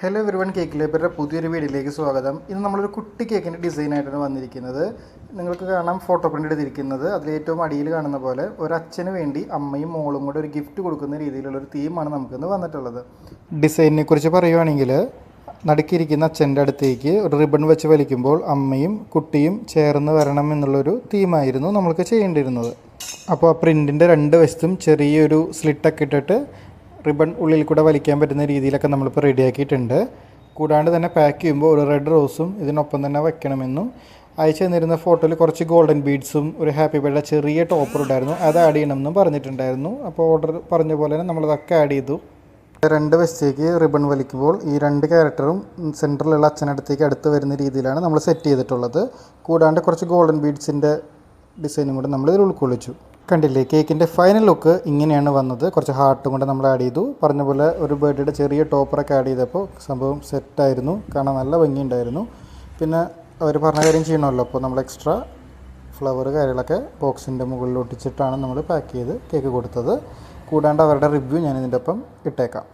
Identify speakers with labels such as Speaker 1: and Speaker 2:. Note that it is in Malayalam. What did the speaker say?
Speaker 1: ഹലോ എവരിവൺ, കേക്ക് ലേബറുടെ പുതിയൊരു വീഡിയോയിലേക്ക് സ്വാഗതം. ഇന്ന് നമ്മളൊരു കുട്ടി കേക്കിൻ്റെ ഡിസൈനായിട്ടാണ് വന്നിരിക്കുന്നത്. നിങ്ങൾക്ക് കാണാം ഫോട്ടോ പ്രിൻ്റ് എടുത്തിരിക്കുന്നത്. അതിലേറ്റവും അടിയിൽ കാണുന്ന പോലെ ഒരു അച്ഛന് വേണ്ടി അമ്മയും മോളും കൂടെ ഒരു ഗിഫ്റ്റ് കൊടുക്കുന്ന രീതിയിലുള്ളൊരു തീമാണ് നമുക്കിന്ന് വന്നിട്ടുള്ളത്. ഡിസൈനിനെ കുറിച്ച് പറയുവാണെങ്കിൽ, നടുക്കിയിരിക്കുന്ന അച്ഛൻ്റെ അടുത്തേക്ക് ഒരു റിബൺ വെച്ച് വലിക്കുമ്പോൾ അമ്മയും കുട്ടിയും ചേർന്ന് വരണം എന്നുള്ളൊരു തീമായിരുന്നു നമ്മൾക്ക് ചെയ്യേണ്ടിയിരുന്നത്. അപ്പോൾ ആ പ്രിൻറ്റിൻ്റെ രണ്ട് വശത്തും ചെറിയൊരു സ്ലിറ്റൊക്കെ ഇട്ടിട്ട് റിബൺ ഉള്ളിൽ കൂടെ വലിക്കാൻ പറ്റുന്ന രീതിയിലൊക്കെ നമ്മളിപ്പോൾ റെഡിയാക്കിയിട്ടുണ്ട്. കൂടാണ്ട് തന്നെ പാക്ക് ചെയ്യുമ്പോൾ ഒരു റെഡ് റോസും ഇതിനൊപ്പം തന്നെ വയ്ക്കണമെന്നും അയച്ചു തന്നിരുന്ന ഫോട്ടോയിൽ കുറച്ച് ഗോൾഡൻ ബീഡ്സും ഒരു ഹാപ്പി ബർത്ത്ഡേ ചെറിയ ടോപ്പർ ഉണ്ടായിരുന്നു, അത് ആഡ് ചെയ്യണമെന്നും പറഞ്ഞിട്ടുണ്ടായിരുന്നു. അപ്പോൾ ഓർഡർ പറഞ്ഞ പോലെ തന്നെ നമ്മളതൊക്കെ ആഡ് ചെയ്തു. രണ്ട് വശത്തേക്ക് റിബൺ വലിക്കുമ്പോൾ ഈ രണ്ട് ക്യാരക്ടറും സെൻറ്ററിലുള്ള അച്ഛനടുത്തേക്ക് അടുത്ത് വരുന്ന രീതിയിലാണ് നമ്മൾ സെറ്റ് ചെയ്തിട്ടുള്ളത്. കൂടാണ്ട് കുറച്ച് ഗോൾഡൻ ബീഡ്സിൻ്റെ ഡിസൈനും കൂടെ നമ്മൾ ഇതിൽ ഉൾക്കൊള്ളിച്ചു. കണ്ടില്ലേ, കേക്കിൻ്റെ ഫൈനൽ ലുക്ക് ഇങ്ങനെയാണ് വന്നത്. കുറച്ച് ഹാർട്ടും കൊണ്ട് നമ്മൾ ആഡ് ചെയ്തു. പറഞ്ഞ പോലെ ഒരു ബർത്ത്ഡേയുടെ ചെറിയ ടോപ്പറൊക്കെ ആഡ് ചെയ്തപ്പോൾ സംഭവം സെറ്റായിരുന്നു, കാണാൻ നല്ല ഭംഗിയുണ്ടായിരുന്നു. പിന്നെ അവർ പറഞ്ഞ കാര്യം ചെയ്യണമല്ലോ, അപ്പോൾ നമ്മൾ എക്സ്ട്രാ ഫ്ലവർ കാര്യങ്ങളൊക്കെ ബോക്സിൻ്റെ മുകളിൽ ഒട്ടിച്ചിട്ടാണ് നമ്മൾ പാക്ക് ചെയ്ത് കേക്ക് കൊടുത്തത്. കൂടാണ്ട് അവരുടെ റിവ്യൂ ഞാൻ ഇതിൻ്റെ ഒപ്പം ഇട്ടേക്കാം.